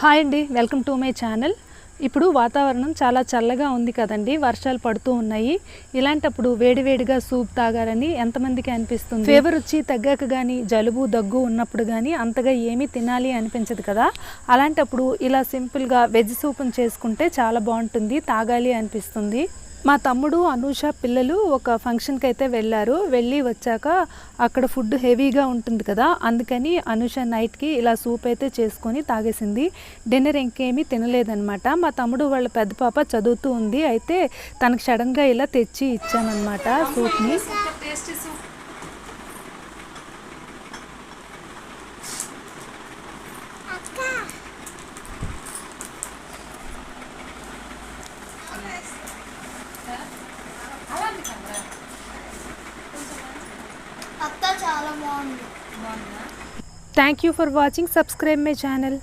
Hi అండి, welcome to my channel. ఇప్పుడు వాతావరణం చాలా చల్లగా ఉంది కదండి, వర్షాలు పడుతూ ఉన్నాయి. ఇలాంటప్పుడు వేడివేడిగా సూప్ తాగాలని ఎంతమందికి అనిపిస్తుంది? ఫీవర్ వచ్చి తగ్గాక కానీ, జలుబు దగ్గు ఉన్నప్పుడు కానీ అంతగా ఏమీ తినాలి అనిపించదు కదా. అలాంటప్పుడు ఇలా సింపుల్గా వెజ్ సూప్ని చేసుకుంటే చాలా బాగుంటుంది, తాగాలి అనిపిస్తుంది. మా తమ్ముడు, అనూష పిల్లలు ఒక ఫంక్షన్కి అయితే వెళ్ళారు. వెళ్ళి వచ్చాక అక్కడ ఫుడ్ హెవీగా ఉంటుంది కదా, అందుకని అనూష నైట్కి ఇలా సూప్ అయితే చేసుకొని తాగేసింది. డిన్నర్ ఇంకేమీ తినలేదన్నమాట. మా తమ్ముడు వాళ్ళ పెద్ద పాప చదువుతూ ఉంది, అయితే తనకు సడన్గా ఇలా తెచ్చి ఇచ్చామన్నమాట సూప్ని. Thank you for watching. Subscribe my channel.